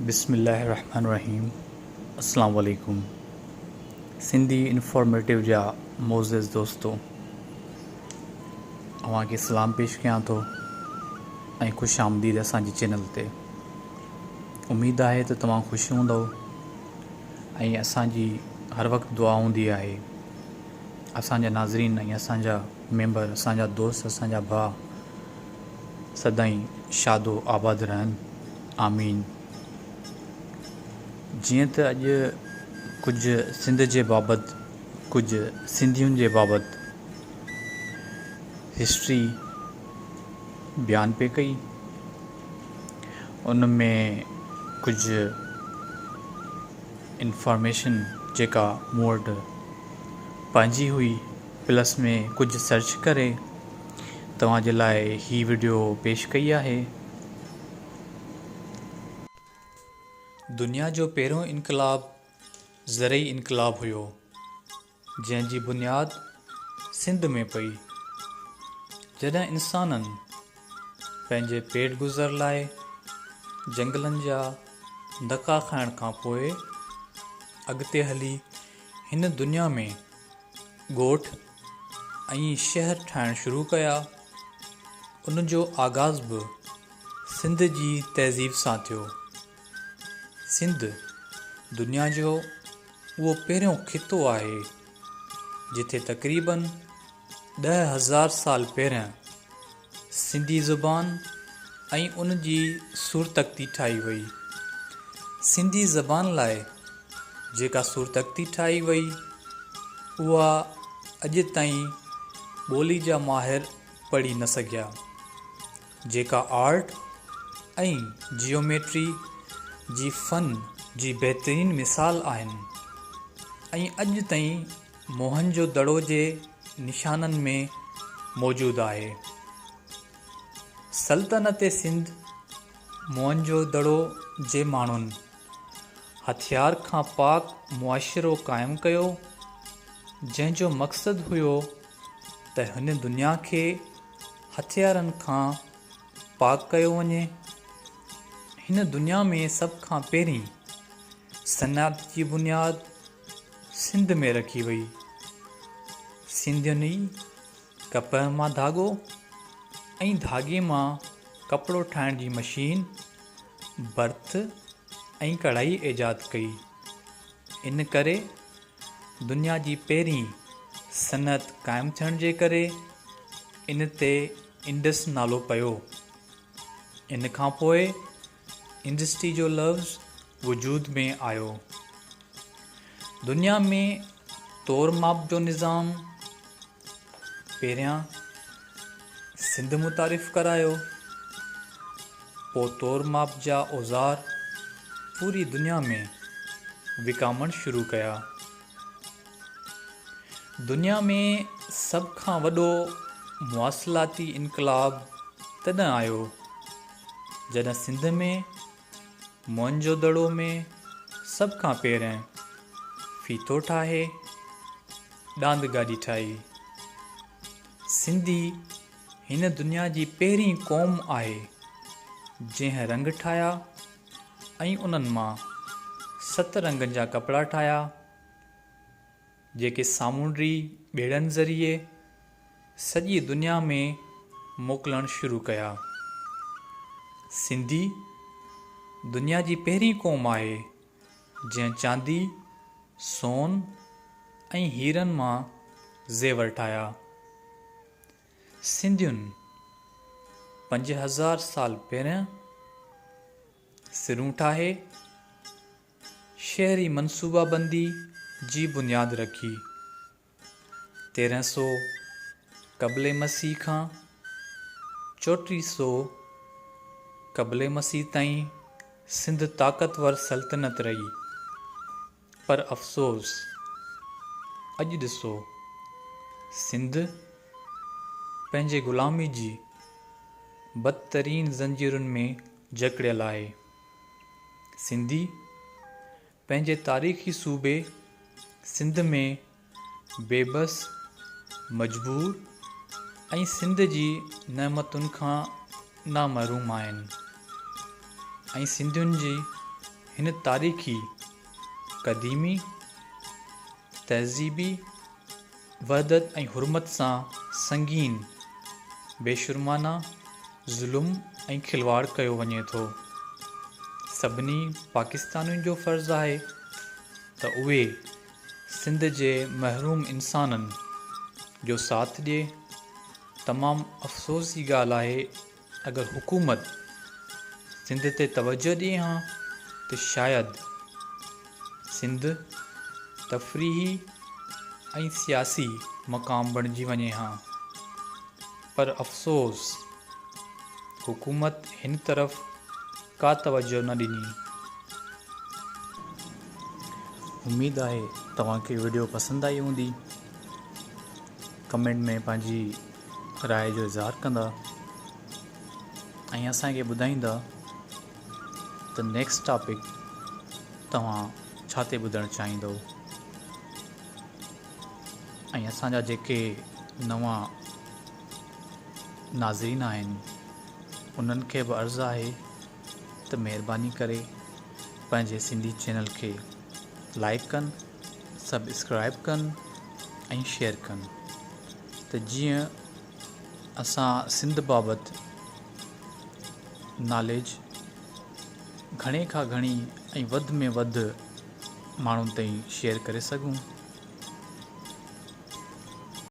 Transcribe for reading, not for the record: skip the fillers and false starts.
बिस्मिल्लाहिर्रहमानिर्रहीम। अस्सलाम वालेकुम। सिंधी इंफॉर्मेटिव जा मोज़िज़ दोस्तों, अव्हांखे सलाम पेश कयां थो ऐं ख़ुशि आमदीद असांजी चैनल ते। उमेद आहे त तव्हां ख़ुशि हूंदव ऐं असांजी हर वक़्तु दुआ हूंदी आहे असांजा नाज़रीन ऐं असांजा मेंबर, असांजा दोस्त, असांजा भाउ सदाईं शादो आबाद रहनि। आमीन। जीअं त अॼु कुझु सिंध जे बाबति, कुझु सिंधियुनि जे बाबति हिस्ट्री बयानु पे कई, उन में कुझु इंफॉर्मेशन जेका मूं वटि पंहिंजी हुई प्लस में कुझु सर्च करे तव्हांजे लाइ ही वीडियो पेश कई आहे। दुनिया जो पहिरियों इनक़लाब ज़रई इनक़लाब हुयो, जंहिंजी बुनियादु सिंध में पई। जॾहिं इंसाननि पंहिंजे पेट गुज़र लाइ जंगलनि जा धका खाइण खां पोइ अॻिते हली हिन दुनिया में ॻोठ ऐं शहर ठाहिण शुरू कया, उन जो आगाज़ बि सिंध जी तहज़ीब सां थियो। सिंध दुनिया जो उहो पहिरियों ख़ितो आहे जिथे तक़रीबन 10,000 साल पहिरियां सिंधी ज़ुबान ऐं उन जी सुरतख़्ती ठाही वई। सिंधी ज़बान लाइ जेका सुरतख़्ती ठाही वई उहा अॼु ताईं ॿोली जा माहिर पढ़ी न सघिया, जेका आर्ट ऐं जियोमेट्री जी फ़न जी बहितरीन मिसाल आहिनि ऐं अॼु ताईं मोहनजो दड़ो जे निशाननि में मौजूदु आहे। सल्तनत सिंध मोहनजो दड़ो जे माण्हुनि हथियार खां पाक मुआशिरो क़ाइमु कयो, जंहिंजो मक़सदु हुयो त हिन दुनिया खे हथियारनि खां पाक कयो वञे। हिन दुनिया में सभ खां पहिरीं सनात जी बुनियादु सिंध में रखी वई। सिंधियुनि कपह मां धाॻो ऐं धाॻे मां कपिड़ो ठाहिण जी मशीन, बर्थ ऐं कढ़ाई ईजाद कई। इन करे दुनिया जी पहिरीं सनअत क़ाइमु थियण जे करे इन ते इंडस नालो पियो। इन खां पोइ इंडस्ट्री जो लफ़्ज़ वजूद में आयो। दुनिया में तौर माप जो निज़ाम पहिरियां सिंध मुतारिफ़ करायो, पोइ तौर माप जा औज़ार पूरी दुनिया में विकामण शुरू कया। दुनिया में सभ खां वॾो मुवासिलाती इनक़लाब तॾहिं आयो जॾहिं सिंध में मोहनजो दड़ो में सभ खां पहिरियों फीथो ठाहे ॾांद गाॾी ठाही। सिंधी हिन दुनिया जी पहिरीं क़ौम आहे जंहिं रंग ठाहिया ऐं उन्हनि मां 7 रंगनि जा कपिड़ा ठाहिया, जेके सामूंडी ॿेड़नि ज़रिए सॼी दुनिया में मोकिलणु शुरू कया। सिंधी दुनिया जी पहिरीं क़ौम आहे जंहिं चांदी, सोन ऐं हीरनि मां ज़ेवर ठाहिया। सिंधियुनि 5,000 साल पहिरियां सिरूं ठाहे शहरी मनसूबाबंदी जी बुनियादु रखी। 1300 क़ब्ले मसीह खां 3400 क़ब्ले मसीह ताईं सिंध ताक़तवर सल्तनत रही। पर अफ़सोस अॼु ॾिसो, सिंध पंहिंजे ग़ुलामी जी बदतरीन ज़ंजीरुनि में जकड़ियल आहे। सिंधी पंहिंजे तारीख़ी सूबे सिंध में बेबस, मजबूर ऐं सिंध जी नेमतुनि खां नामहरूम आहिनि ऐं सिंधियुनि जी हिन तारीख़ी, क़दीमी, तहज़ीबी वहदत ऐं हुरमत सां संगीन, बेशुरमाना ज़ुल्म ऐं खिलवाड़ कयो वञे थो। सभिनी पाकिस्तानियुनि जो फ़र्ज़ु आहे त उहे सिंध जे महरूम इंसाननि जो साथ ॾिए। तमामु अफ़सोस जी ॻाल्हि आहे अगरि हुकूमत सिंध ते तवजो ॾिए हा त शायदि सिंध तफ़रीही ऐं सियासी मक़ाम बणिजी वञे हा, पर अफ़सोस हुकूमत हिन तरफ़ का तवजो न ॾिनी। उम्मीद आहे तव्हांखे वीडियो पसंदि आई हूंदी। कमेंट में पंहिंजी राय जो इज़हार कंदा ऐं असांखे ॿुधाईंदा त नेक्स्ट टॉपिक तव्हां छा ते ॿुधणु चाहींदो। ऐं असांजा जेके नवां नाज़रीन आहिनि उन्हनि खे बि अर्ज़ु आहे त महिरबानी करे पंहिंजे सिंधी चैनल खे लाइक कनि, सब्सक्राइब कनि ऐं शेयर कनि, त जीअं असां सिंध बाबति नॉलेज घणे खां घणी ऐं वधि में वधि माण्हुनि ताईं शेयर करे सघूं।